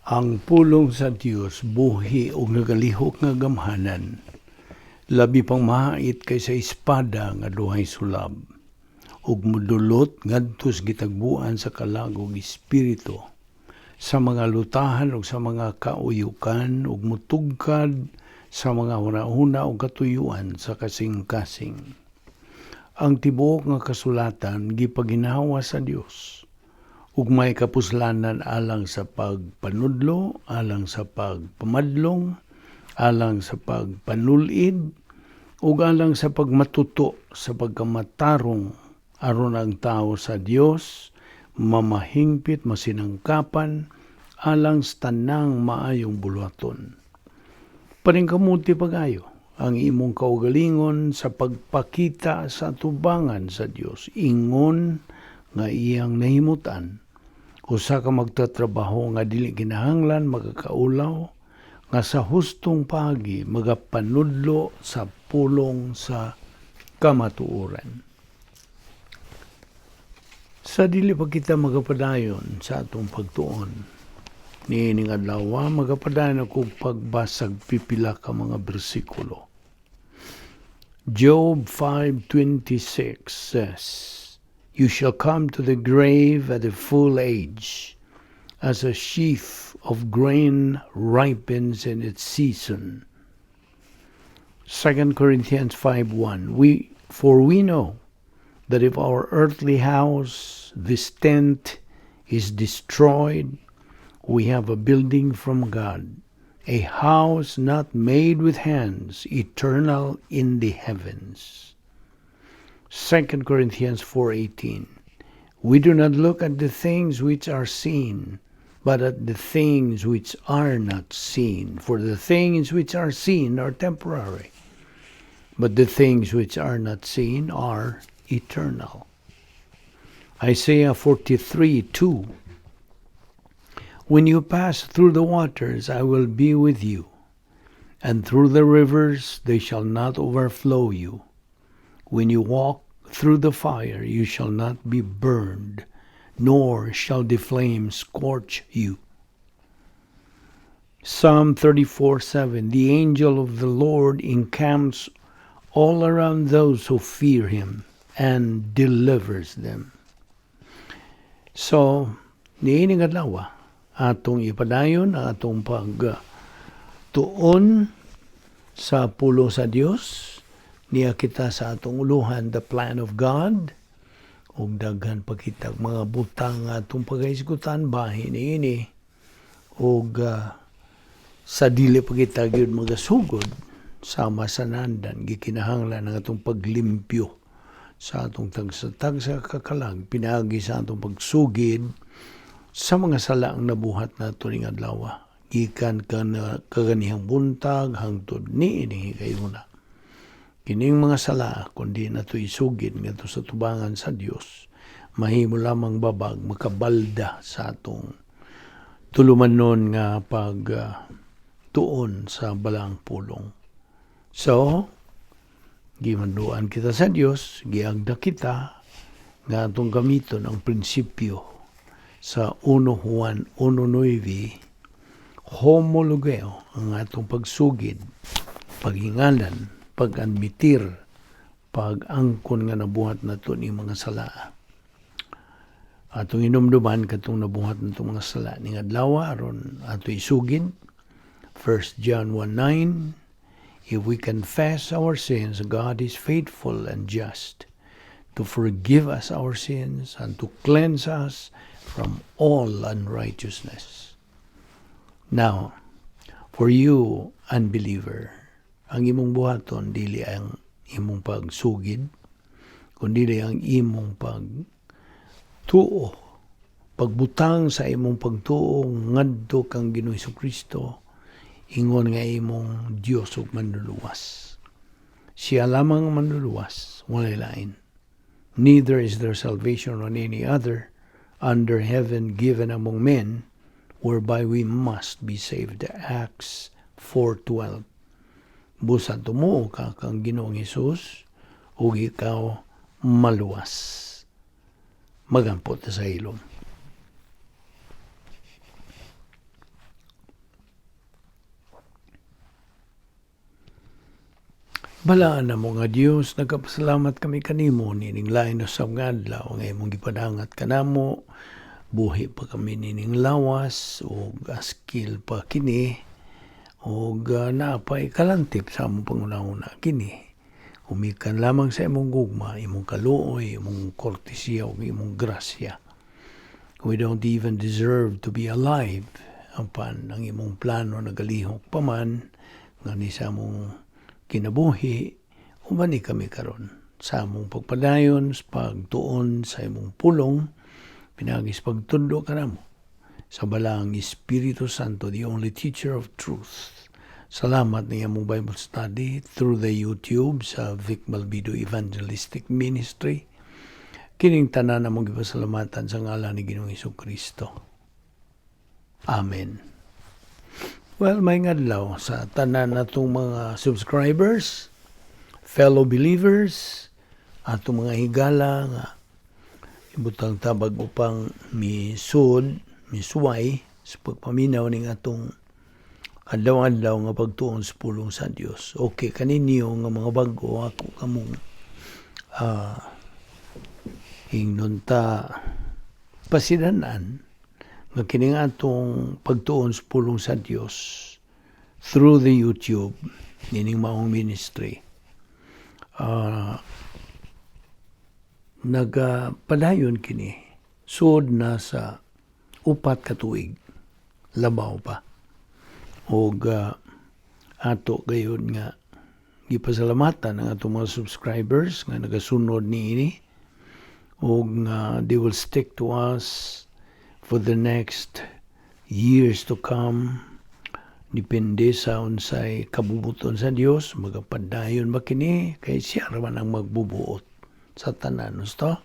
Ang pulong sa Dios buhi og nagalihok nga gamhanan, labi pang mahait kaysa espada nga duhay sulab, ug modulot ngadto sa gitagbuan sa kalagog espiritu, sa mga lutahan ug sa mga kauyukan, ug mutugkad sa mga hunahuna ug katuyuan sa kasing-kasing. Ang tibuok nga kasulatan gipaginawa sa Dios, ug may kapuslanan alang sa pagpanudlo, alang sa pagpamadlong, alang sa pagpanulid, ug alang sa pagmatuto sa pagkamatarong aron ang tao sa Dios mamahingpit masinangkapan alang sa tanang maayong buluhaton. Paningkamuti pagayo ang imong kaugalingon sa pagpakita sa atubangan sa Dios, ingon nga iyang nahimutan. Usa ka magtatrabaho nga dili kinahanglan magakaulaw, nga sa hustong pagi magapanudlo sa pulong sa kamatuoran. Sa dili pa kita magapadayon sa atong pagtuon, niining adlaw magapadayon ako pagbasag pipila ka mga bersikulo. Job 5:26 says, "You shall come to the grave at a full age, as a sheaf of grain ripens in its season." 2 Corinthians 5:1, For we know that if our earthly house, this tent, is destroyed, we have a building from God, a house not made with hands, eternal in the heavens. 2 Corinthians 4:18, We do not look at the things which are seen, but at the things which are not seen. For the things which are seen are temporary, but the things which are not seen are eternal. Isaiah 43:2, When you pass through the waters, I will be with you, and through the rivers, they shall not overflow you. When you walk through the fire, you shall not be burned, nor shall the flame scorch you. Psalm 34:7, The angel of the Lord encamps all around those who fear him and delivers them. So, niining adlaw atong ipadayon ang atong pagtuon sa pulo sa Dios. Niya kita sa atong uluhan the plan of God, ug daghan pa kitag mga butang atong pagahisgutan bahin niini, ug sa dili pa kita gyud magasugod sama sa nandan gikinahanglan ang atong paglimpyo sa atong tagsa kakalag, pinagi sa atong pagsugid sa mga sala ang nabuhat nato ning adlaw, gikan kaganihang buntag hangtod niini kayuna. Kining mga sala, kundi na ito isugid nga ito sa tubangan sa Dios, mahimo lamang babag, makabalda sa atong tulumanon nga pagtuon sa balang pulong. So, gimanduan kita sa Dios, giagda kita nga atong gamiton ang prinsipyo sa 1 Juan 1:9, homologeo ang atong pagsugid, paghingalan, pag-admitir, pag-angkon nga nabuhat na ito ni mga sala. Atong inumduman katong nabuhat na itong mga sala ni adlaw aron ato isugid. 1 John 1:9, If we confess our sins, God is faithful and just to forgive us our sins and to cleanse us from all unrighteousness. Now, for you, unbeliever, ang imong buhaton dili ang imong pagsugid, kundi ang imong pagtuo, pagbutang sa imong pagtuo ngadto kang Ginoong Hesukristo, ingon nga imong Dios ug manluluwas. Siya lamang manluluwas, walay lain. Neither is there salvation on any other under heaven given among men, whereby we must be saved. Acts 4:12. Busa tumuo ka kang Ginoong Hesus, ug ikaw maluwas. Magampot sa ilong. Balaan na mo nga Dios, nagapasalamat kami kanimo nining lain na sa nga adlaw nga imong gipadangat kanamo. Buhi pa kami nining lawas o askil pa kini o naapay kalantip sa among pangunahuna kini. Umikan lamang sa imong gugma, imong kaluoy, imong kortesya o imong grasya. We don't even deserve to be alive. Apan ang imong plano nagalihok pa man nga ni sa among kinabuhi, umani kami karon sa among pagpadayon, pagtuon sa imong pulong, pinagis pagtundo kanamo sa balang Espiritu Santo, the only teacher of truth. Salamat na imong Bible study through the YouTube sa Vic Balbido Evangelistic Ministry. Kining tanan na mong ipasalamatan sa ngalan ni Ginoong Hesukristo. Amen. Well, may ngadlaw sa tanan natong mga subscribers, fellow believers, atong mga higala nga ibutang tabag upang misuway sa pagpaminaw ning atong adlaw-adlaw nga pagtuon sa pulong sa Dios. Okay, kaninyo nga mga bago ako kamong hinunta pasidanan nga kining atong pagtuon sa pulong sa Dios through the YouTube nining maong ministry. Nagpadayon kini sud na sa 4 ka tuig labaw pa. Og ato gayon nga gipasalamatan ang atong mga subscribers nga nagasunod niini og they will stick to us for the next years to come. Depende sa unsay kabubuton sa Dios, magapadayon ba kini kay siya raman ang magbubuot sa tanan, gusto?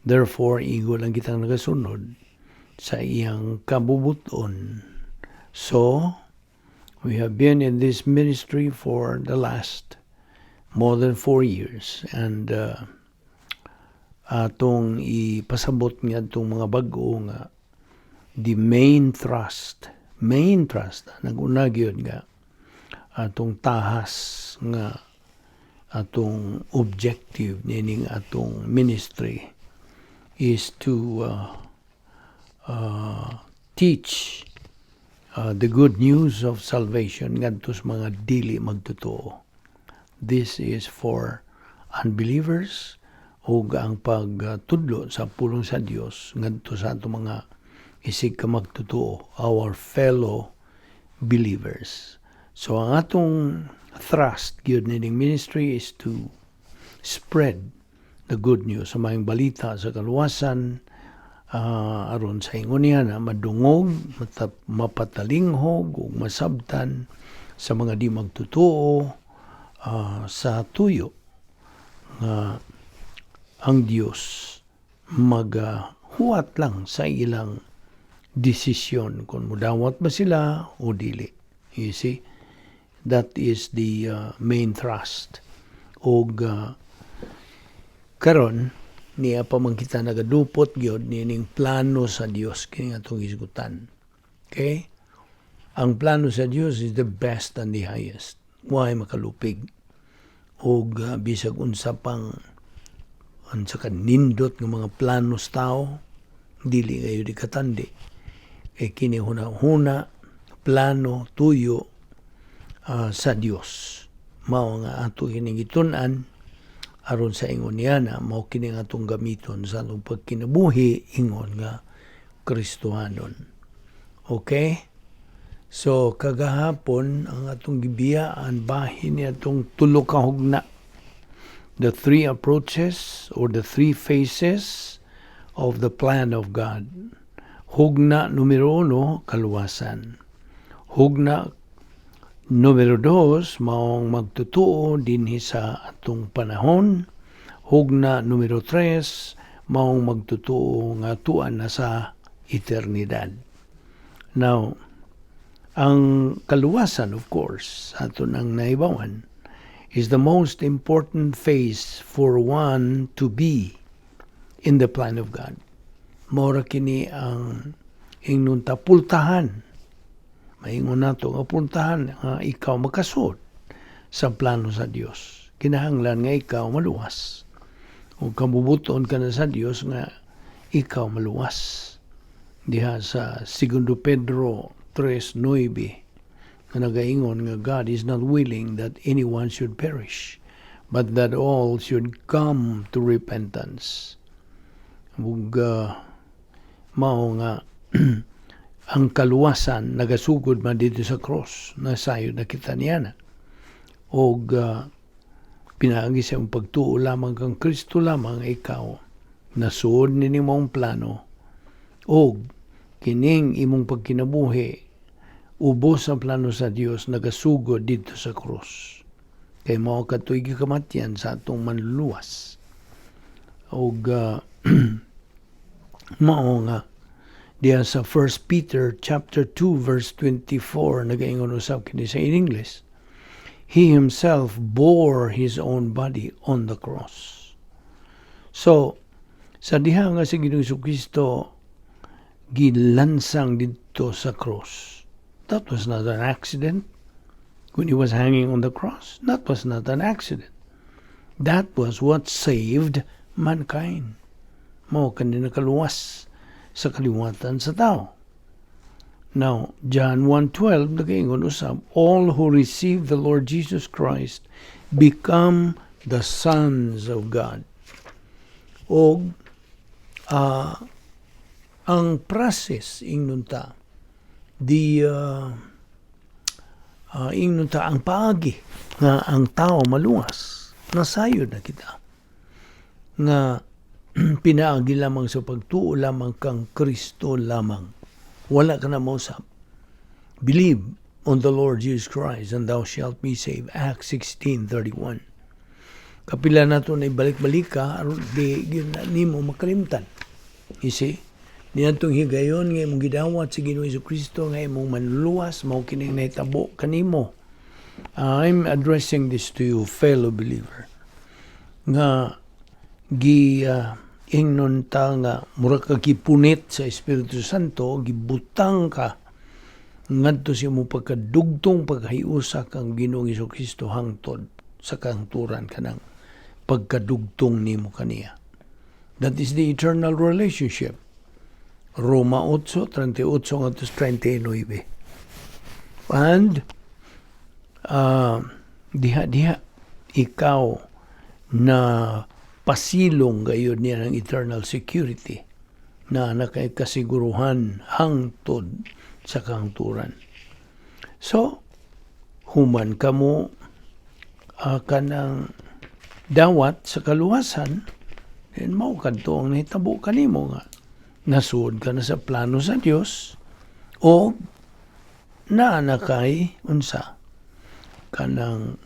Therefore, igo lang kitang nagasunod sa iyang kabubuton. So, we have been in this ministry for the last more than 4 years, and atong ipasabot nga itong mga bago nga the main thrust nag-unag yun nga atong tahas nga atong objective nining atong ministry is to teach the good news of salvation ngadto sa mga dili magtotoo. This is for unbelievers o ang pagtudlo sa pulong sa Dios ngadto sa ato mga isig ka magtotoo, our fellow believers. So ang atong thrust gyud nining ministry is to spread the good news sa maayong balita sa kaluwasan, aron sa ingon niya na madungog, mapatalinghog ug masabtan sa mga di magtotoo, sa tuyo nga ang Dios maghuwat lang sa ilang desisyon kung mudawat ba sila o dili. You see, that is the main thrust. Og karon niya pa man kita nagadupot gyud nining plano sa Dios kini atong isgutan. Okay? Ang plano sa Dios is the best and the highest. Why makalupig? Og bisag unsa pang unsa ka nindot nga mga planos tao dili kayo di katandi. Kay kini huna plano tuyo sa Dios. Mao nga ato kini gitun-an aron sa ingon niya na mao kini nga atong gamiton sa atong pagkinabuhi ingon nga Kristohanon. Okay? So kagahapon ang atong gibiyaan bahin ni atong tulo ka hugna. The 3 approaches or the 3 phases of the plan of God. Hugna numero 1, kaluwasan. Hugna numero 2, maong magtutuo dinhi sa atong panahon. Hugna numero 3, maong magtutuo nga tuan na sa eternidad. Now, ang kaluwasan, of course, ato nang naibawan, is the most important phase for one to be in the plan of God. Mora kini ang ingon ta pultahan. Maingon nato nga pultahan nga ikaw makasud sa plano sa Dios. Kinahanglan nga ikaw maluwas. O kabubuton ka na sa Dios nga ikaw maluwas. Diha sa 2 Pedro 3:9 nga nagaingon nga God is not willing that anyone should perish, but that all should come to repentance. Ug mao nga ang kaluwasan nagasugod man dito sa cross, nasayo na kita niya na. O pinaagi sa iyong pagtuo lamang kang Kristo lamang ikaw, nasuod nini mong plano, o kining imong pagkinabuhi, ubos ang plano sa Dios, nagasugod dito sa cross. Kay mao katoy gikamatian sa atong manluluwas. O mao nga diya sa 1 Peter chapter 2 verse 24 nagaingon usab kini sa in English, He himself bore his own body on the cross. So sa diha nga si Ginoong Jesucristo gilansang dito sa cross, that was not an accident. When he was hanging on the cross, that was not an accident. That was what saved mankind. Mao kanina kaluwas sa kaliwatan sa tao. Now, John 1:12 nagaingon usab, all who receive the Lord Jesus Christ become the sons of God. O ang process ingunta ingunta ang paagi nga ang tao maluwas, nasayod na kita nga pinaagi lamang sa pagtuo lamang kang Kristo lamang. Wala ka na mausap. Believe on the Lord Jesus Christ and thou shalt be saved. Acts 16:31. Kapila na ito na ibalik-balik ka, aron di mo makalimtan. You see? Di na itong higayon nga imong gidawat sa Ginoong Jesucristo nga imong manluwas, mao kining nahitabo kanimo. I'm addressing this to you, fellow believer. Nga ingnon ta nga mura ka gipunit sa Espiritu Santo, gibutang ka ngadto sa imong pagkadugtong paghiusa kang Ginoong Jesucristo hangtod sa kahangturan kanang pagkadugtong nimo kaniya. That is the eternal relationship. Roma 8:38-39. And diha ikaw na pasilong gayon niya ng eternal security na nakasiguruhan hangtod sa kahangturan. So, human ka mo kanang dawat sa kaluwasan, then mao kadto ang nahitabo kanimo nga nasuod ka na sa plano sa Dios o naanakay unsa kanang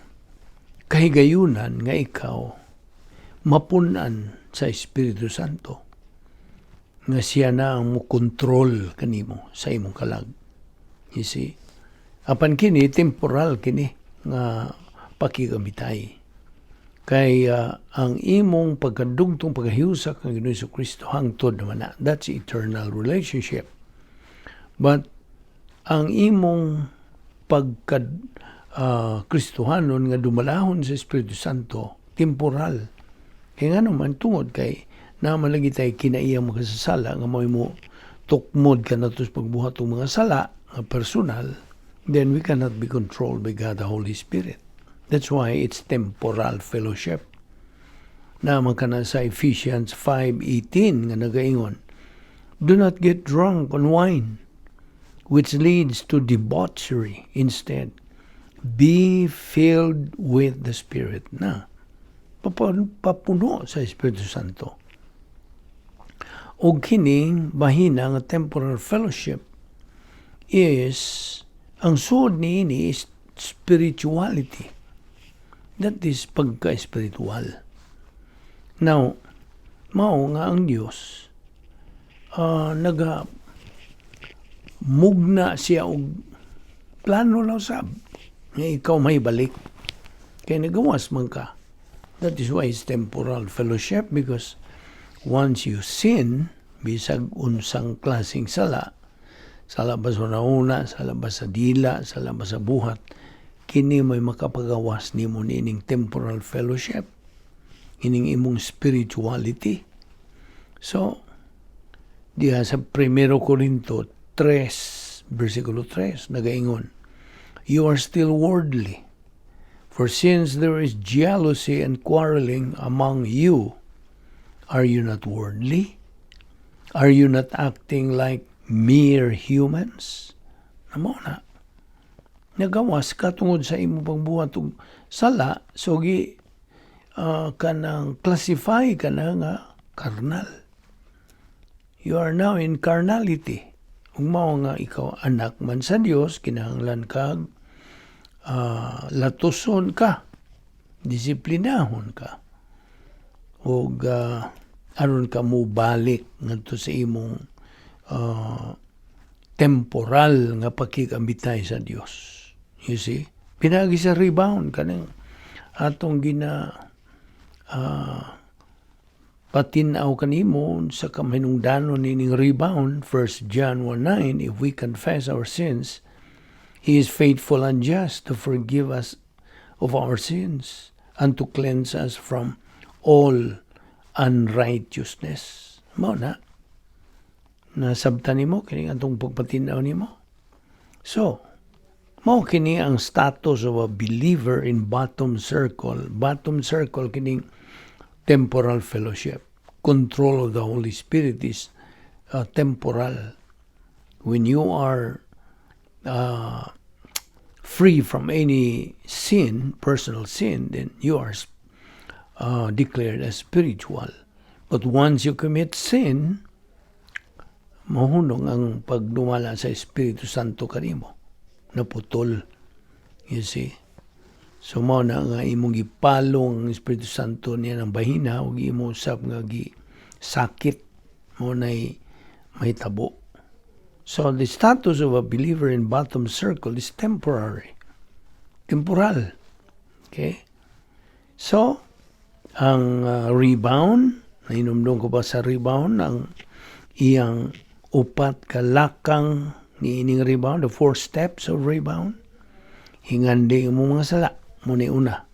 kahigayunan nga ikaw mapunan sa Espiritu Santo nga siya na ang mukontrol kanimo sa imong kalag. You see? Apan kini temporal kini nga pakigamitay. Kay ang imong pagkadugtong pagkahiusa kang Ginoong Jesucristo hangtod naman na. That's eternal relationship. But ang imong Kristohanon nga dumalahon sa Espiritu Santo, temporal. Kaya nga naman tungod kay naman lagi tayo kinaiyang makasasala nga mo tukmod ka na tos pagbuhat ng mga sala nga personal, then we cannot be controlled by God the Holy Spirit. That's why it's temporal fellowship. Naman ka na sa Ephesians 5:18 nga nagaingon, do not get drunk on wine, which leads to debauchery. Instead, be filled with the Spirit. Na, papuno sa Espiritu Santo. O kining bahina nga temporal fellowship is, ang sud niini is spirituality. That is pagka-espiritual. Now, mao nga ang Dios mugna siya og plano lang sab nga ikaw may balik kay nagawas man ka. That is why it's temporal fellowship, because once you sin, bisag unsang klaseng sala ba sa nauna, sala ba sa dila, sala ba sa buhat, kini may makapagawas nimo nining temporal fellowship, ining imong spirituality. So, diha sa 1 Corinto 3, versikulo 3, nagaingon, you are still worldly. For since there is jealousy and quarreling among you, are you not worldly? Are you not acting like mere humans? Namo na. Nagawas ka tungod sa imo pagbuhat og sala, so kanang classify ka na nga karnal. You are now in carnality. Kung mao nga ikaw anak man sa Dios, kinahanglan kag latuson ka, disiplinahon ka, o aron ka mo balik ngadto sa imong temporal nga pakikambitay sa Dios. You see? Pinagi sa rebound kanang atong patinaw kanimo sa kaminungdanon nining rebound, 1 John 1:9, if we confess our sins, He is faithful and just to forgive us of our sins and to cleanse us from all unrighteousness. Mao na. Nasabtan nimo kini atong pagpatinaw nimo. So, mao kini ang status of a believer in bottom circle. Bottom circle kining temporal fellowship. Control of the Holy Spirit is temporal. When you are free from any sin, personal sin, then you are declared as spiritual. But once you commit sin, mahunong ang pagdumala sa Espiritu Santo kanimo. Naputol. You see? So, mao na nga imong gipalong ang Espiritu Santo niya ng bahina o imong usap nga sakit mo na'y may tabo. So, the status of a believer in bottom circle is temporary. Temporal. Okay? So, ang rebound, nainumdum ko ba sa rebound, ang iyang upat kalakang ni ining rebound, the 4 steps of rebound, hingandi mo mga sala, muna una.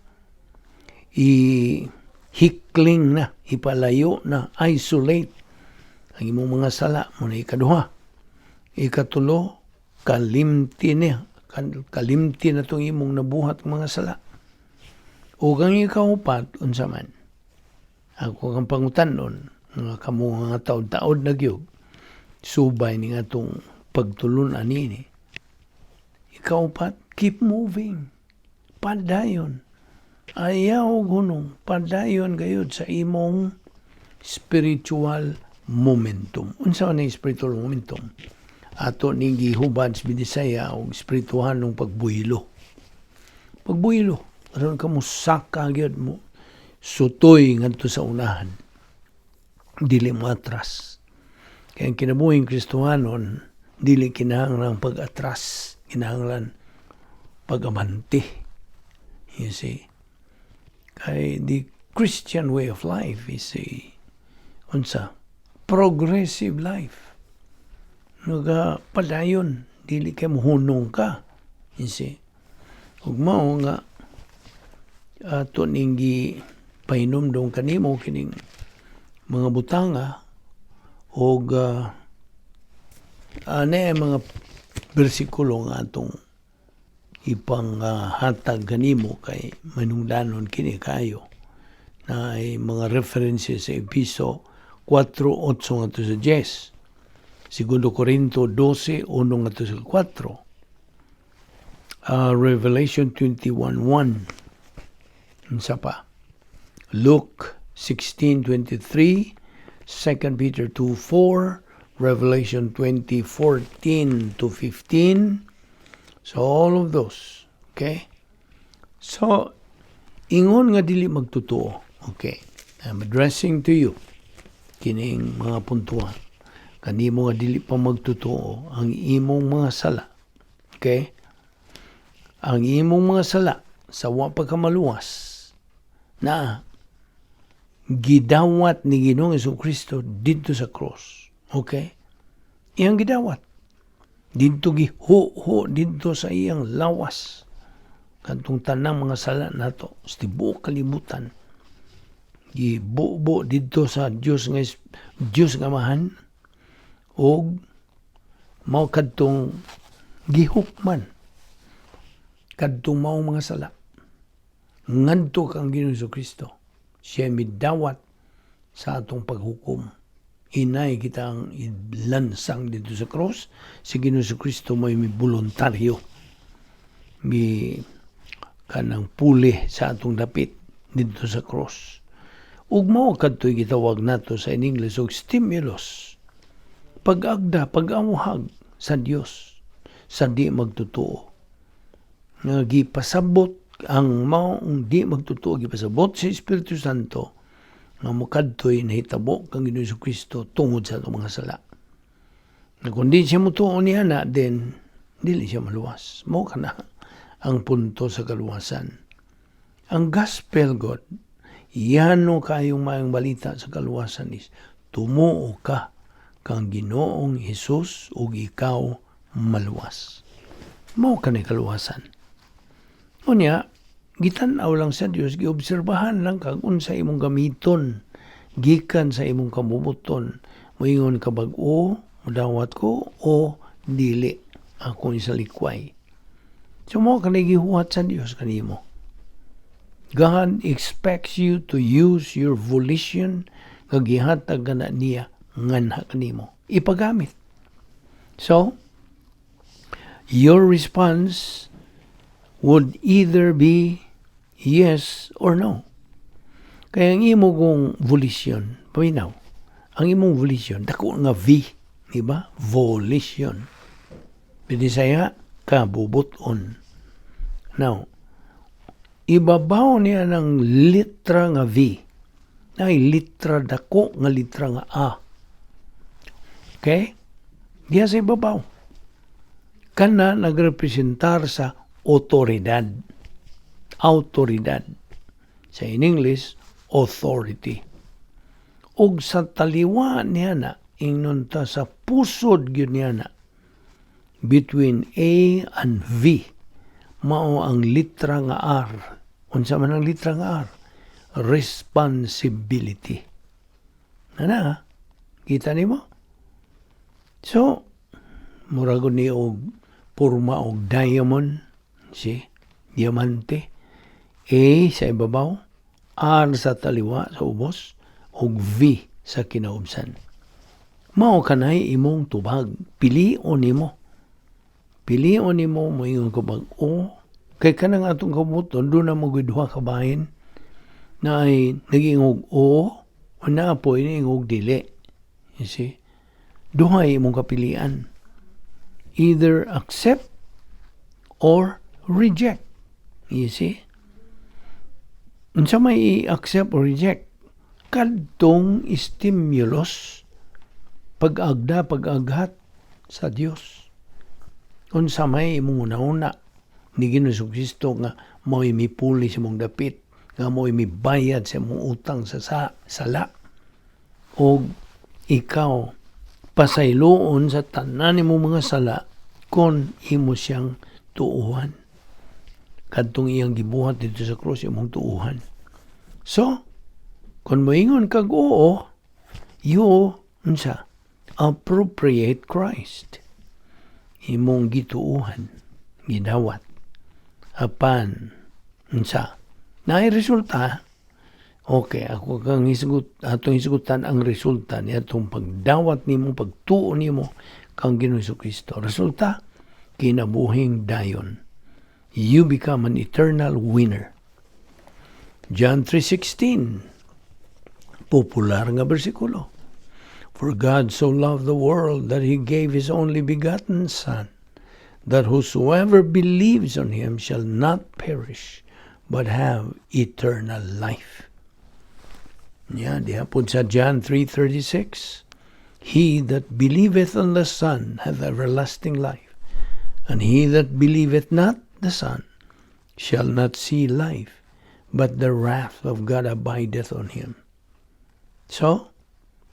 Hikling na, ipalayo na, isolate ang imong mga sala, muna ikaduha. Ikatulo, kalimti na itong imong nabuhat mga sala. O kang ikaupat, unsa man, ako kang pangutanon, nga kamo nga taod-taod na gyud, subay ni nga itong pagtulunan ini. Ikaupat, keep moving. Padayon. Ayaw gunong. Padayon gayud sa imong spiritual momentum. Unsa man ang spiritual momentum? Ato ning gihubad sa Bisaya og spirituhan ng pagbuylo. Pagbuylo. Aron ka mo saka gyud mo. Sutoy ngadto sa unahan. Dili mo atras. Kaya ang kinabuhing Kristohanon, dili kinahanglan pag-atras. Kinahanglan pag-abante. You see? Kaya the Christian way of life is progressive life. Padayon, dili kay muhunong ka. You see? Ug mao nga ato ning pahinumdom kanimo kining mga butanga og mga bersikulo nga atong ipang hatag kanimo kay manungdanon kini kayo na ay mga references sa Episo 4:8 ngadto sa 10. 2 Corinto 12:1 ngadto sa 4. Revelation 21:1. Unsa pa? Luke 16:23, 2 Peter 2:4, Revelation 20:14-15. So all of those, okay? So ingon nga dili magtotoo. Okay. I'm addressing to you kining mga puntuhan. Kanimo nga dili pa magtotoo ang imong mga sala. Okay? Ang imong mga sala sa wa pagkamaluwas na gidawat ni Ginoong Jesucristo dito sa cross. Okay? Iyang gidawat. Dito giho dito sa iyang lawas. Kantong tanang mga sala nato, sa tibuok kalibutan, gibubo dito sa Dios nga Amahan, o mao kadtong gihukman kadtong mao mga sala. Ngadto kang Ginoong Kristo, siya midawat sa atong paghukom. Inay kita ang lansang dito sa cross, si Ginoong Kristo may voluntaryo, may kanang puli sa atong dapit dito sa cross. Ug mao kadtoy gitawag nato sa English og stimulus, pag-agda, pag-amuhag sa Dios sa di magtotoo. Nga gipasabot ang maong di magtotoo, gipasabot sa Espiritu Santo nga mukadtoy nahitabo kang Ginoong Kristo tungod sa atong mga sala. Na kundi siya mutuo niya na, then dili siya maluwas. Mao kana ang punto sa kaluwasan. Ang gospel God, yano kayong mayang balita sa kaluwasan is tumuo ka kang Ginoong Hesus ug ikaw maluwas. Mao kanay kaluwasan. Unya, gitan-aw lang sa Dios, giobserbahan lang kag unsa imong gamiton gikan sa imong kamubuton. Moingon ka bag-o, modawat ko o dili ako sa likway. So mao kanay gihuwat sa Dios kanimo. God expects you to use your volition nga gihatag kana niya nganha kanimo ipagamit. So your response would either be yes or no. Kaya ang imo kong volition, paminaw, ang imong volition, dako nga V, di ba? Volition. Binisaya, kabubuton. Now, ibabaw niya ng litra nga V, ay litra dako nga litra nga A. Okay? Diya sa ibabaw. Kana nagrepresentar sa autoridad. Autoridad. Sa in English, authority. Ug sa taliwa niya na, ingnon ta sa pusod yun niya na, between A and V, mao ang litra nga R. Unsa man ang litra nga R? Responsibility. Nana, kita nimo? So, murago ni og purma og diamond, diamante, A sa ibabaw, R sa taliwa sa ubos, ug V sa kinaubsan. Mao kanay imong tubag, pilion nimo. Pilion nimo moingon ko bag-o, kay kanang atong kabuton do na mo duha ka bahin na ay naging o na po ingog dili. You see? Duha imong kapilian. Either accept or reject. You see? Unsa may i-accept or reject? Kadtong stimulus, pag-agda, pag-aghat sa Dios. Unsa may imong una-una ni Ginoong Kristo nga mo'y mipuli sa mong dapit, nga mo'y mibayad sa mong utang sa sala. O ikaw pasayloon sa tanan nimo mga sala kon imo siyang tuuhan. Kadtong iyang gibuhat dito sa krus, imong tuuhan. So, kung moingon kag oo, you, unsa, appropriate Christ. Imong gituuhan, gidawat. Apan, unsa, naay resulta, okay, ako kang atong hisugutan ang resulta ni atong pagdawat nimo, pagtuo nimo kang Ginoong Kristo. Resulta, kinabuhing dayon. You become an eternal winner. John 3:16, popular nga bersikulo. For God so loved the world that He gave His only begotten Son, that whosoever believes on Him shall not perish, but have eternal life. Yeah, diha po sa John 3:36, He that believeth on the Son hath everlasting life, and he that believeth not the Son shall not see life, but the wrath of God abideth on him. So,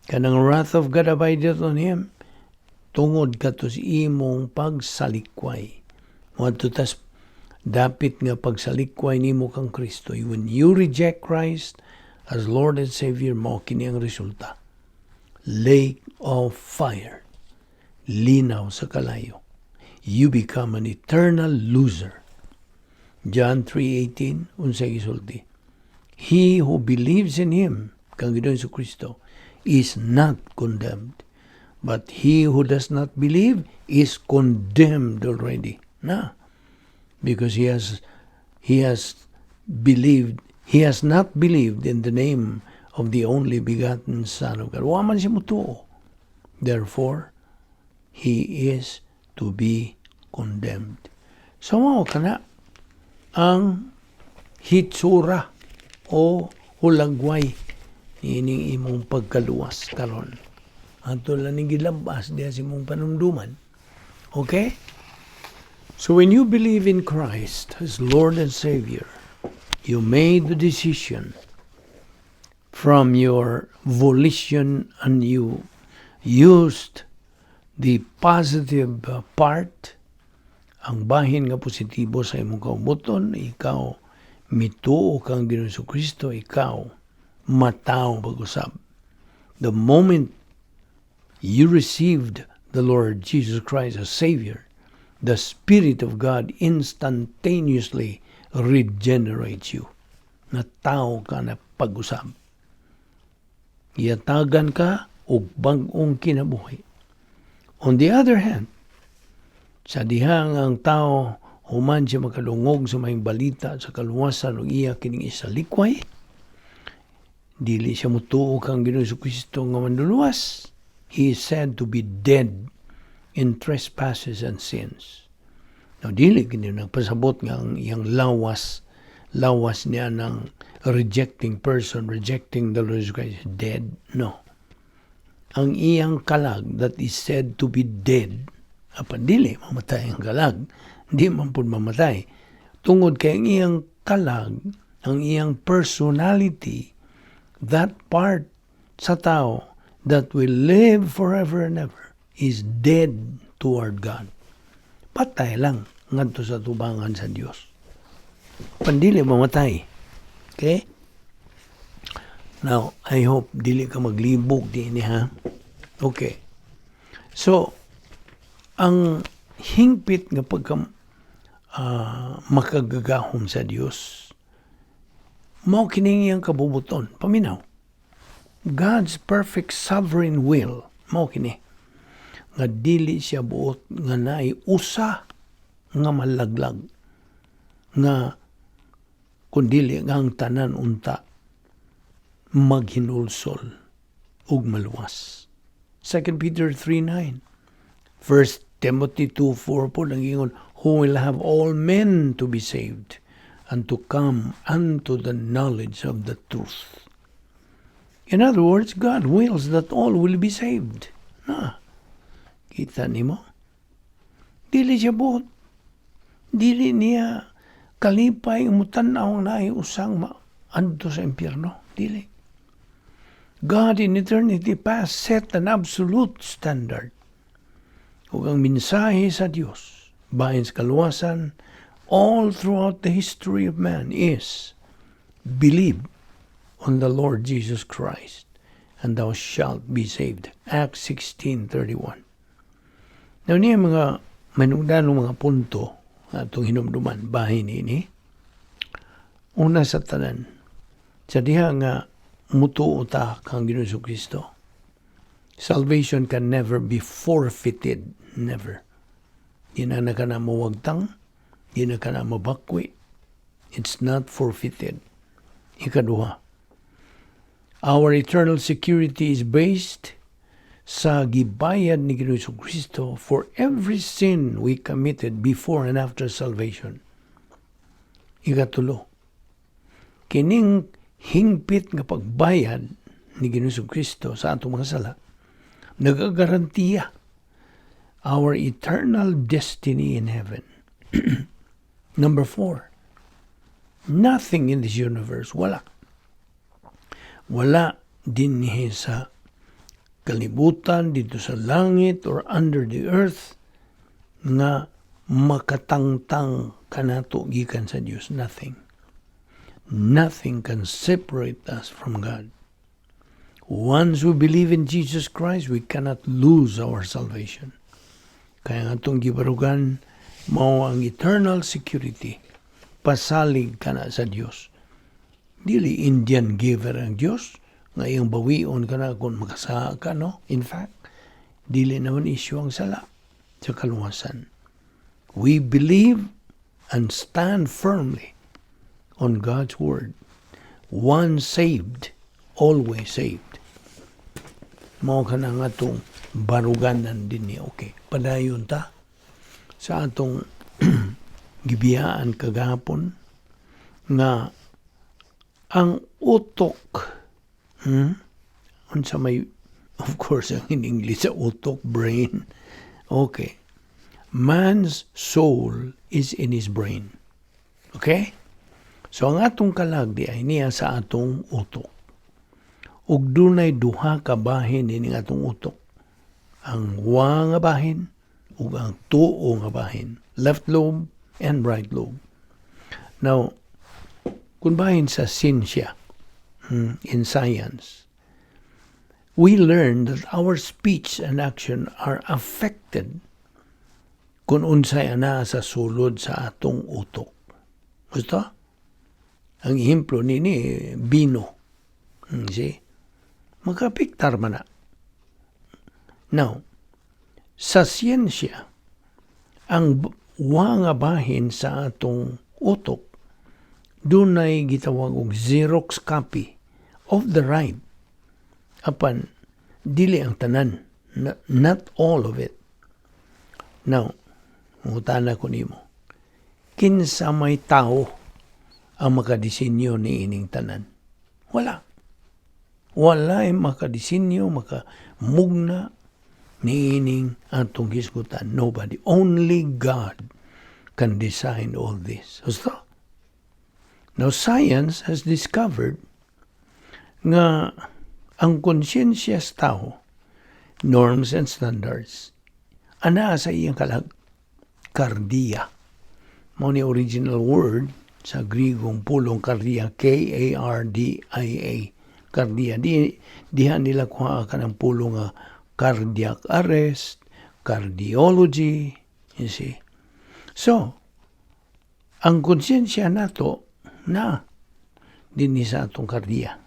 kanang wrath of God abideth on him, tungod kato sa imong pagsalikway. Moadto tas Dapit nga pagsalikway nimo kang Kristo. When you reject Christ as Lord and Savior, mao kini ang resulta. Lake of fire. Linaw sa kalayo. You become an eternal loser. John 3:18, unsay gisulti. He who believes in Him, kang Ginoong Kristo, is not condemned. But he who does not believe is condemned already. Because he has not believed in the name of the only begotten Son of God. Wa man siya mutuo. Therefore, he is to be condemned. So, mao kana ang hitsura o hulagway ining imong pagkaluwas karon. Ato lang ning gilabas diha sa imong panumduman. Okay? So when you believe in Christ as Lord and Savior, you made the decision from your volition and you used the positive part, ang bahin nga positibo sa imong kaubuton, ikaw mituo kang Ginoong Kristo, ikaw mataw pag-usab. The moment you received the Lord Jesus Christ as Savior, the Spirit of God instantaneously regenerates you. Nataw ka na pag-usab. Iyatagan ka og bag-ong kinabuhi. On the other hand, sa dihang ang tao human siya makalungog sa may balita sa kaluwasan o iya kining isalikway, dili siya mutuo kang Ginoong Kristo nga manluluwas. He is said to be dead in trespasses and sins. Now, dili kini nagpasabot nga ang iyang lawas niya ng rejecting person, rejecting the Lord Jesus Christ, dead. No. Ang iyang kalag that is said to be dead, apan dili mamatay ang kalag, di man pud mamatay. Tungod kay ang iyang kalag, ang iyang personality, that part sa tao that will live forever and ever is dead toward God. Patay lang ngadto sa tubangan sa Dios. Pandili mamatay. Okay? Now, I hope dili ka maglibog din ha. Okay. So, ang hingpit nga pagka makagagahom sa Dios, mao kining iyang kabubuton. Paminaw. God's perfect sovereign will, mao kini, nga dili siya buot nga naay usa nga malaglag, nga kundili nga ang tanan unta maghinulsol ug maluwas. 2 Peter 3:9, 1 Timothy 2:4 po lang ingon, who will have all men to be saved and to come unto the knowledge of the truth. In other words, God wills that all will be saved. Kita nimo? Dili siya buot. Dili niya kalipay umutanaw na usang maadto sa impyerno. Dili. God in eternity past set an absolute standard. Ug ang mensahe sa Dios bahin sa kaluwasan all throughout the history of man is believe on the Lord Jesus Christ, and thou shalt be saved. Acts 16:31. Now, niya mga manungdanong mga punto atong hinumduman bahin ini. Una sa tanan, sa diha nga mutuo ta kang Ginoong Kristo, salvation can never be forfeited. Never. Di na ka na mawagtang, di na ka na mabakwi. It's not forfeited. Ikaduha, our eternal security is based sa gibayad ni Ginoong Kristo for every sin we committed before and after salvation. Ikatulo, kining hingpit nga pagbayad ni Ginoong Kristo sa atong mga sala, nagagarantiya our eternal destiny in heaven. Number 4, nothing in this universe, wala din niya sa kalibutan, dito sa langit or under the earth, nga makatangtang kanato gikan sa Dios, nothing. Nothing can separate us from God. Once we believe in Jesus Christ, we cannot lose our salvation. Kaya nga itong gibarugan, mao ang eternal security. Pasalig ka na sa Diyos. Dili Indian giver ang Diyos, nga iyang bawion ka na kung makasaha ka, no? In fact, dili naman issue ang sala sa kaluwasan. We believe and stand firmly on God's word. Once saved, always saved. Mao ka na nga itong baruganan din niya. Okay, padayon ta sa atong gibiyaan kagapon nga ang utok, unsa may, of course, ang in English sa utok, brain. Okay. Man's soul is in his brain. Okay? So, ang atong kalagdi ay niya sa atong utok. Ug dunay duha ka bahin ini atong utok. Ang wa nga bahin ug ang tuo nga bahin. Left lobe and right lobe. Now, kung bahin sa sinsya, in science, we learn that our speech and action are affected kung unsay ana sa sulod sa atong utok. Gusto? Ang ehemplo nini bino. See? Magkapiktar man na. Now, sa siyensya, ang wa nga bahin sa atong utok, dunay gitawag og Xerox copy of the right. Apan, dili ang tanan. Not all of it. Now, mutana ko nimo. Kinsa may tao ang makadisenyo ni ining tanan? Wala. Wala ay makadisenyo, makamugna ni ining atong hisgutan. Nobody. Only God can design all this. Gusto? Now, science has discovered nga ang konsyensya sa tao, norms and standards, ana sa iyang kardiya. Mao ni original word sa Grigong pulong kardiya, K-A-R-D-I-A. Kardiya. Diha nila kuha ka ng pulong nga cardiac arrest, cardiology, you see. So, ang konsyensya nato na dinhi sa atong kardiya.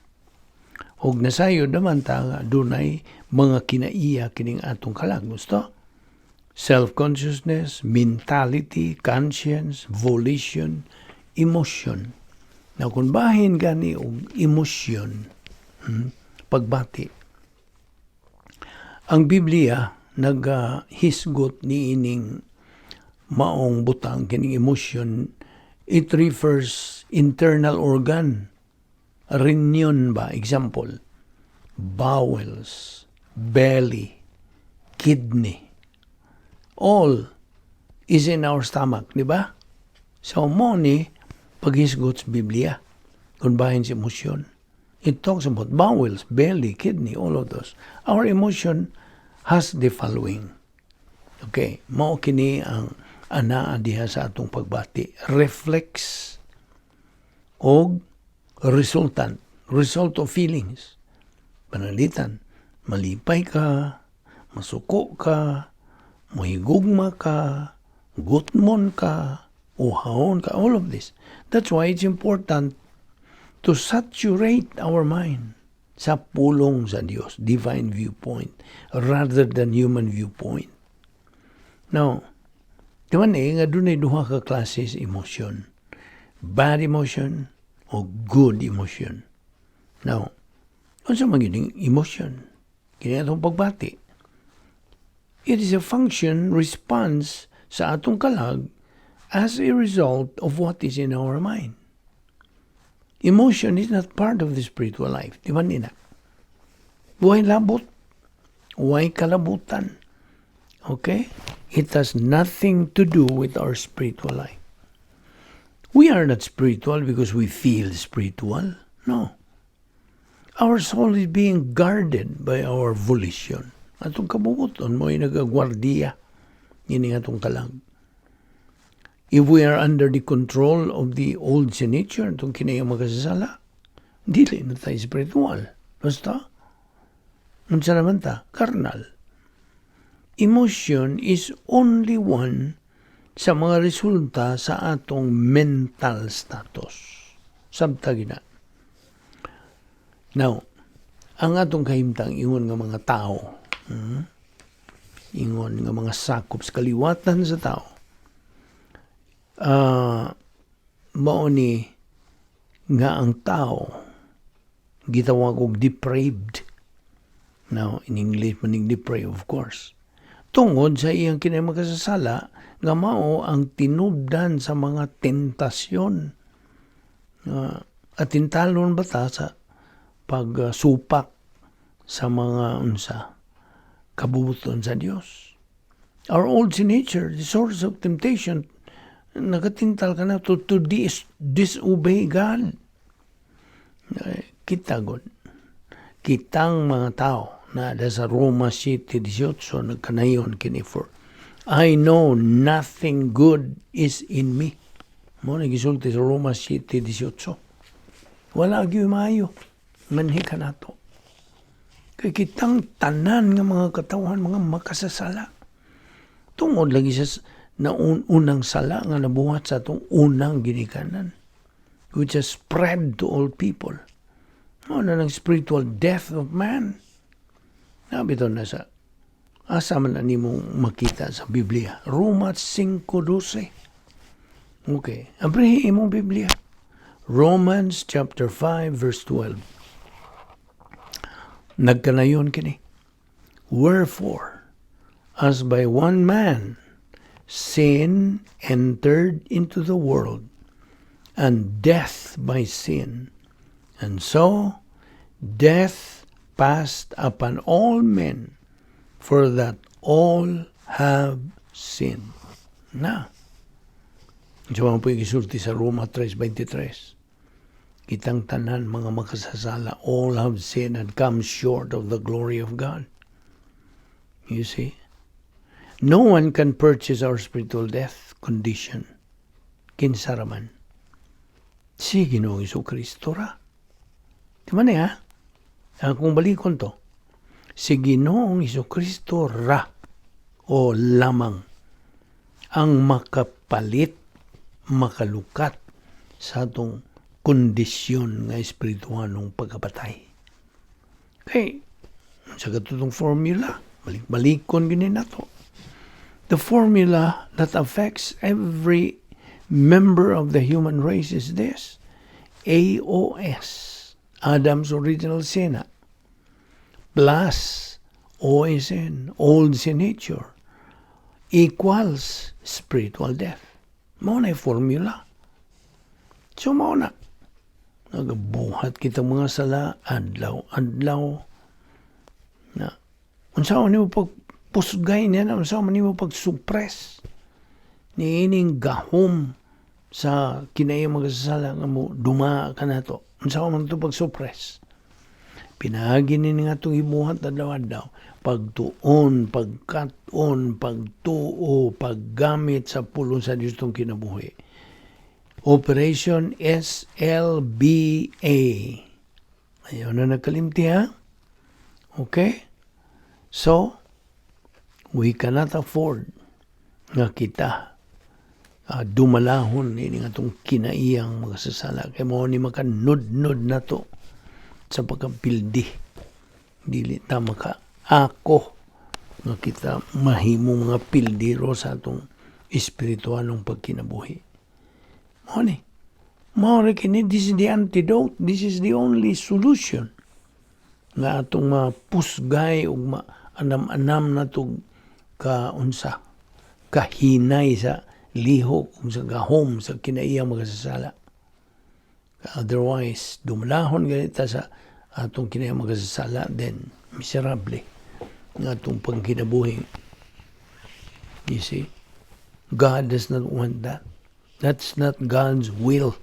Og nasayod naman ta nga dunay mga kinaiya kining atong kalag. Gusto? Self-consciousness, mentality, conscience, volition, emotion. Now, kung bahin gani og emosyon, pagbati, ang Biblia naghisgot ni ining maong butang kining emotion. It refers internal organ. Reunion ba? Example, bowels, belly, kidney. All is in our stomach, di ba? So, mo ni paghisgot sa Biblia kung bahin sa emosyon. It talks about bowels, belly, kidney, all of those. Our emotion has the following. Okay, mao kini ang anaa diha sa atong pagbati. Reflex o resultant. Result of feelings. Panalitan. Malipay ka, masuko ka, mahigugma ka, gutmon ka, uhahon ka, all of this. That's why it's important to saturate our mind sa pulong sa Diyos, divine viewpoint, rather than human viewpoint. Now, diba nga doon ay duha ka klases emotion. Bad emotion o good emotion. Now, ano sa magiging emotion? Kaya itong pagbati. It is a function, response sa atong kalag as a result of what is in our mind. Emotion is not part of the spiritual life. Di ba nina? Huwag labot. Huwag kalabutan. Okay? It has nothing to do with our spiritual life. We are not spiritual because we feel spiritual. No. Our soul is being guarded by our volition. Atong kabubuton mo ay nagagwardiya. Yun nga itong kalag. If we are under the control of the old sin nature, itong kinayang magkasasala, dili na tayo spiritual. Basta, unsa naman ta? Carnal. Emotion is only one sa mga resulta sa atong mental status. Sabtagi na. Now, ang atong kahimtang ingon nga mga tao, ingon nga mga sakop sa kaliwatan sa tao, mao ni nga ang tao gitawag og depraved. Now, in English, maning depraved, of course. Tungod sa iyang kinamagkasasala, nga mao ang tinubdan sa mga tentasyon. At tintalon ba ta sa pagsupak sa mga kabubuton sa Dios. Our old sin nature, the source of temptation, nagatintal ka na to disobey God. Kitang mga tao na sa Roma City 18 nagkanayon kini for I know nothing good is in me. Mo nagisulti sa Roma City 18. Wala gyud maayo. Manhi ka nato. Kay kitang tanan nga mga katawhan mga makasasala. Tungod lagi sa na unang sala nga nabuhat sa atong unang ginikanan, which has spread to all people. Na ng spiritual death of man. Nabito na sa asa man na nimong makita sa Biblia. Roma 5:12. Okay. Abrihin imong Biblia. Romans chapter 5 verse 12. Nagkanayon kini. Wherefore, as by one man sin entered into the world, and death by sin, and so death passed upon all men, for that all have sinned. Na. So, mga po isulti sa Roma 3:23. Kitang tanan mga makasasala, all have sinned and come short of the glory of God. You see? No one can purchase our spiritual death condition. Kinsaraman. Si Ginoong Jesucristo ra. Di man ha? Kung balikon to, si Ginoong Jesucristo ra o lamang ang makapalit, makalukat sa atong kondisyon nga espiritual ng pagkapatay. Okay, sa katutong formula, balik-balikon gini nato. The formula that affects every member of the human race is this: AOS, Adam's original sin, plus OSN, old sin nature, equals spiritual death. Mao na formula. So mao na. Nagabuhat kita mga sala, adlaw, na unsaon nimo pagpusgay niya na unsaon nimo pagsuppress niining gahom sa kinayang magasasala nga mo duma ka nato. Unsaon man to pagsuppress? Pinagi ni nga itong ibuhat adlaw-adlaw, pagtuon, pagkaton, pagtuo, paggamit sa pulong sa Diyos itong kinabuhi. Operation SLBA. Ayaw na nagkalimti ha? Okay? So, we cannot afford nga kita dumalahon ini nga itong kinaiyang magasasala. Kaya mo ni makanod-nod na to sa pagkapildi. Dili ta maka ako nga kita mahimo mga pildiro sa atong espiritualong pagkinabuhi. Mao kini, this is the antidote, this is the only solution nga atong mapusgay ug anam-anam na to kahinay sa lihok ug sa gahom sa kinaiyang magasasala. Otherwise, dumalahon ganita sa atong kinayang magasasala, then miserable nga atong pagkinabuhi. You see? God does not want that. That's not God's will.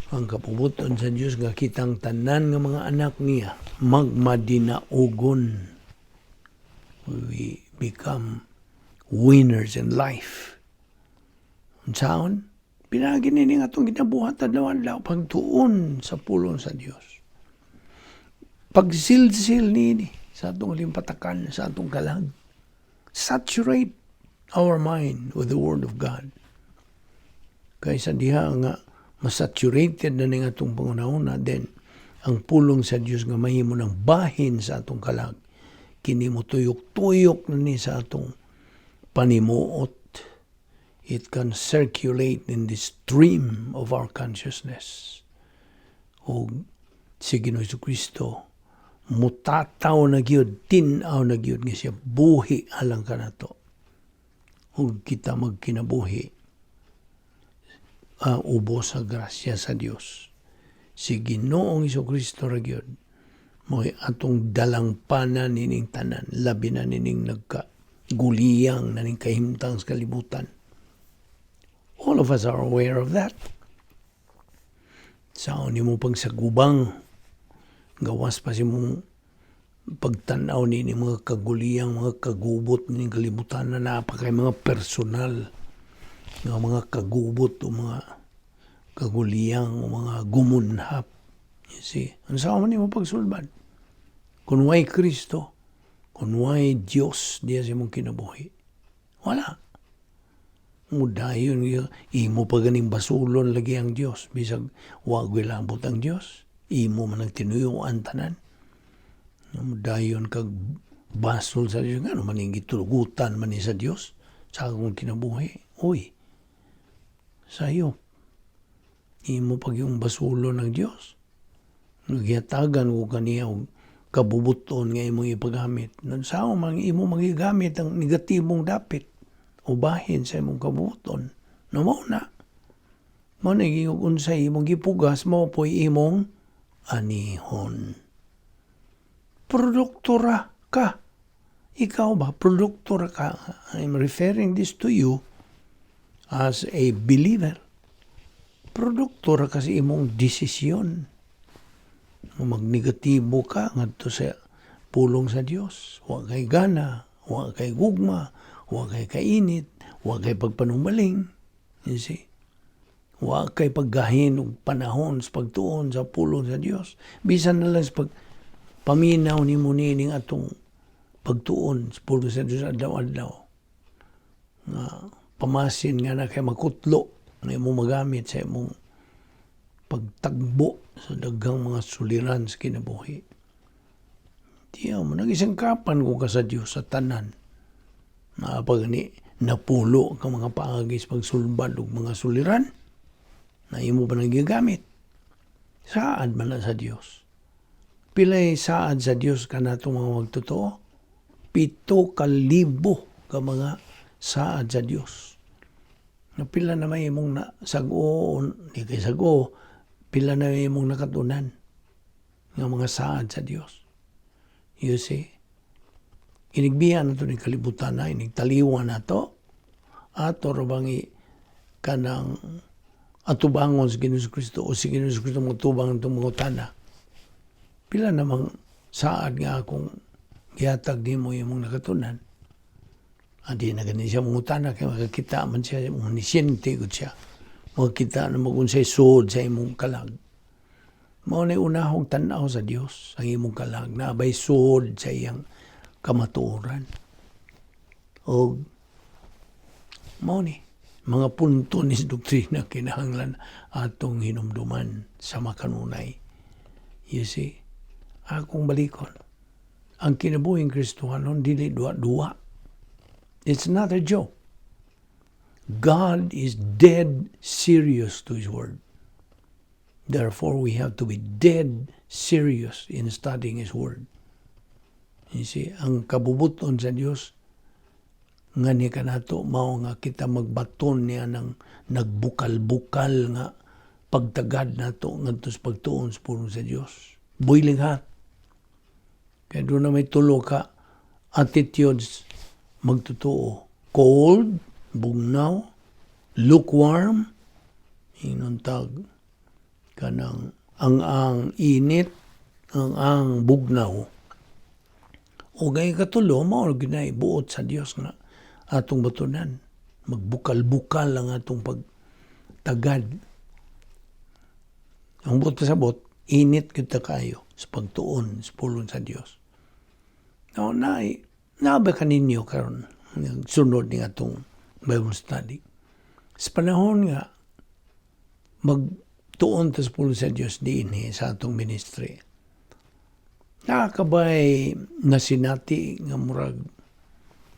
Ang kapubuton sa Diyos nga kitang tanan nga mga anak niya magmadinaugon. We become winners in life. Unsaon? Pinagi nini nga itong ginabuhat adlaw-adlaw pagtuon sa pulong sa Dios. Pagsilsil nini sa atong limpatakan, sa atong kalag. Saturate our mind with the Word of God. Kaysa diha nga masaturated na ning atong pangunahuna, then ang pulong sa Dios nga mahimo ng bahin sa atong kalag. Kini mo tuyok-tuyok na ni sa atong panimuot. It can circulate in the stream of our consciousness. O si Ginoong Jesucristo, mutataw na gyud, tinaw na gyud nga siya buhi alang kanato. Ug kita magkinabuhi ubos sa grasya sa Dios. Si Ginoong Jesucristo ra gyud mo'y atong dalangpanan nining tanan, labi na nining nagkaguliyang na ning kahimtang sa kalibutan. All of us are aware of that. Saan ni mo pagsagubang, gawas pa si mong pagtanaw ni mga kaguliyang, mga kagubot ni kalibutan na napakay mga personal, mga kagubot o mga kaguliyang o mga gumunhap. You see, ano saan man ni mo pagsulbad? Kung way Kristo, kung way Diyos, diya si mong kinabuhi. Wala. Mudayon, imo pa ganing basulon lagi ang Diyos. Bisag wag wilabot ang Diyos. Imo man ang tinuyuan tanan. Mudayon kag basol sa Diyos. Ano man yung gitulugutan man sa Diyos. Sa akong kinabuhi. Uy, sayo. Imo pag yung basulon ng Diyos. Nagyatagan ko kaniya og kabubuton nga imong ipagamit. Sao man imo magigamit ang negatibong dapit. Ubahin sa imong kabuton. No mo na. Mo na unsay imong gipugas mo po'y imong anihon. Produktora ka. Ikaw ba? Produktora ka. I'm referring this to you as a believer. Produktora ka sa imong desisyon. Magnegatibo ka ngadto sa pulong sa Dios. Wa kay gana, wa kay gugma, wa kay kainit, wa kay pagpanumbaling. You see? Wa kay paggahin og panahon sa pagtuon sa pulong sa Dios. Bisan na lang sa paminaw ni mo nining atong pagtuon sa pulong sa Dios adlaw-adlaw. Nga pamasin nga na kay makutlo na imong magamit sa imong pagtagbo sa daghang mga suliran sa kinabuhi. Diyaw mo, nagisangkapan ko ka sa Dios sa tanan. Pag napulo ka mga paagis pagsulbad o mga suliran, na imo ba nagigamit? Saad man na sa Diyos. Pilay saad sa Diyos ka na itong mga magtotoo? 7,000 ka mga saad sa Diyos. Pila na may imong nasago, di kay sago, pila na may imong nakatunan ng mga saad sa Diyos. You see? Inigbihan na ito ng kalibutan na, inigtaliwan na ito, at orabangi kanang atubangon sa Ginoong Kristo o si Ginoong Kristo magtubang itong mga utana. Pila namang saad nga akong gihatag di mo yung mga nakatunan. Adi na ganin siya mga utana kaya makakita man siya, mga nisyente ko siya. Makakita na magunsay sood sa imong kalag. Mao na unahong tanaw sa Dios ang imong kalag na abay sood sa iyang kamatuoran. O mao ni mga punto ni doktrina kinahanglan atong hinumduman sa makanunay. You see, akong balikon. Ang kinabuhing Kristohanon dili duwa-duwa. It's not a joke. God is dead serious to His Word. Therefore, we have to be dead serious in studying His Word. You see, ang kabubuton sa Dios nga ni kanato mao nga kita magbaton niya ng nagbukal-bukal nga pagtagad nato ngadto sa pagtuon sa pulong sa Dios. Boiling hot. Kaya doon na may tulo ka attitudes magtotoo. Cold, bugnaw, lukewarm, inuntag kanang ang init, ang bugnaw. O gay katulo, mao ginay buot sa Dios nga atong batunan. magbukal-bukal lang atong pagtagad. Ang buot pasabot, init kita kayo sa pagtuon, sa pulong sa Dios. Now, naaba ka ninyo karon sunod ni atong Bible study. Sa panahon nga, magtuon ta sa pulong sa Dios diin sa atong ministry. Nakakabay na sinati nga murag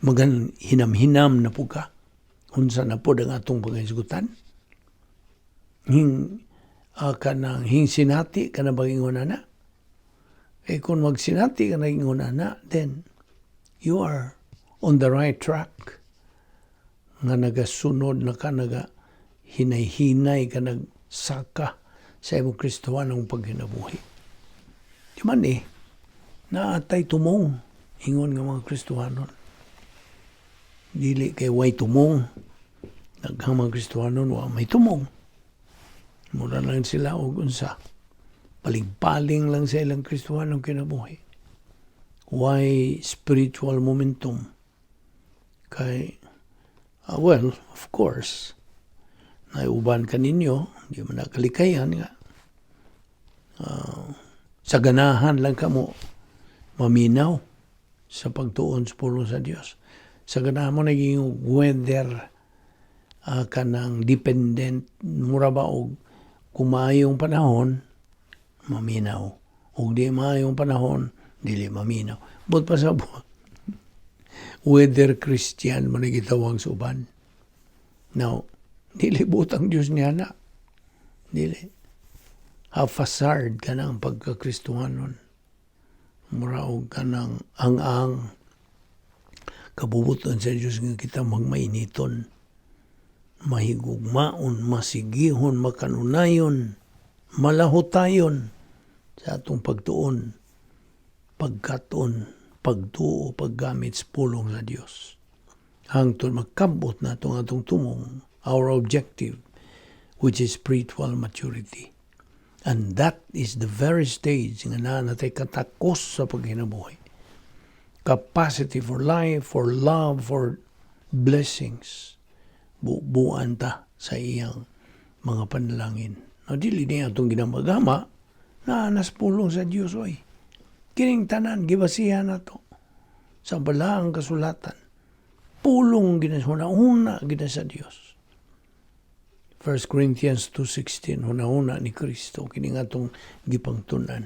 magan hinam-hinam na po ka. Unsa na po ang atong pangisgutan. Kanang sinati ka na bagingon na. Kung magsinati ka na bagingon na, then you are on the right track. Nga nagasunod na ka, hinay-hinay ka nagsaka sa imong Kristohanong paghinabuhi. Di man naatay tumong ingon nga mga Kristohanon. Dili kay way tumong. Naghang mga Kristohanon wa may tumong. Mura lang sila og unsa. Paling-paling lang sa ilang Kristohanong kinabuhi. Why spiritual momentum? Kay well, of course, naiuban ka ninyo, di man nakalikayan nga. Sa ganahan lang ka mo maminaw sa pagtuon sa pulong sa Dios. Sa ganahan mo naging weather kanang dependent, mura ba og kumayong panahon, maminaw. O di maayong panahon, dili maminaw. But pa sa weather Christian man gitawag sa uban. Now, dili butang Dios niya na. Dili. Hafasard ka na ang pagkakristuhanon. Mura og kanang ang kabubuton sa Dios nga kita magmainiton. Mahigugmaon, masigihon, makanunayon, malahutayon sa atong pagtuon, pagkaton, pagtuo, paggamit sa pulong sa Dios. Hangtod magkabot na atong tumong, our objective, which is spiritual maturity. And that is the very stage nga natay katakos sa paghinabuhi. Capacity for life, for love, for blessings. Buuan ta sa iyang mga panalangin. No, dili niya itong ginamagama na naspulong sa Diyos, oy. Kining tanan, gibasihan na to sa balaang kasulatan. Pulong ginasuna gina sa Diyos. 1 Corinthians 2:16, huna-huna ni Kristo, kining atong gipangtunan.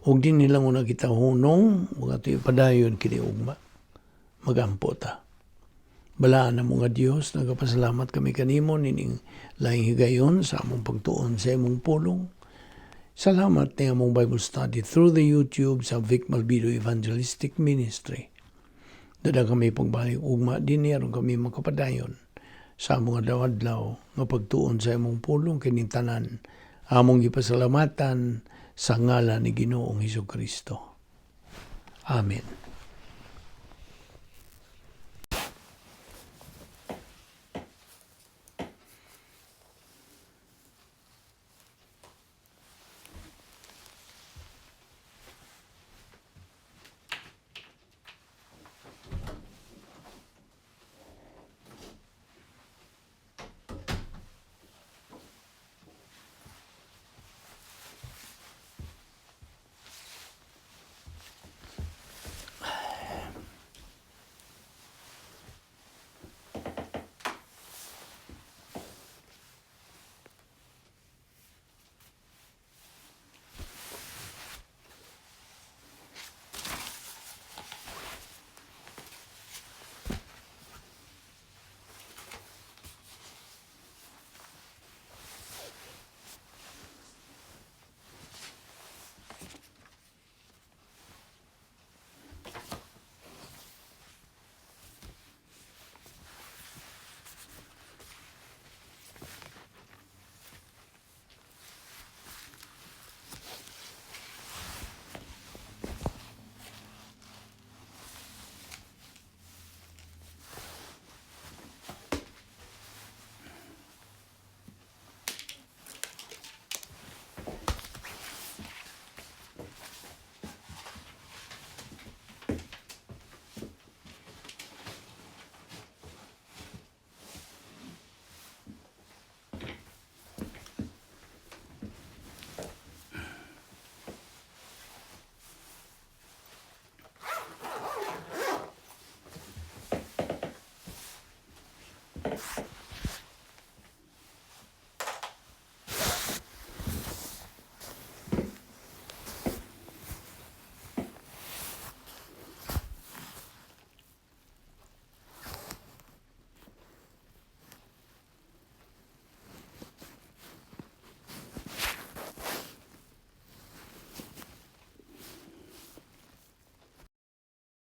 Og din nilang una kita hunong, mga ito padayon kini ugma. Magampo ta. Balaan na mga Diyos, nagapasalamat kami kanimo nining laing higayon sa among pagtuon sa imong pulong. Salamat na among Bible study through the YouTube sa Vic Balbido Evangelistic Ministry. Dada kami pagbalik ugma din niya kami makapadayon sa among adlaw-adlaw nga pagtuon sa imong pulong kining tanan. Among gipasalamatan sa ngalan ni Ginoong Hesukristo. Amen.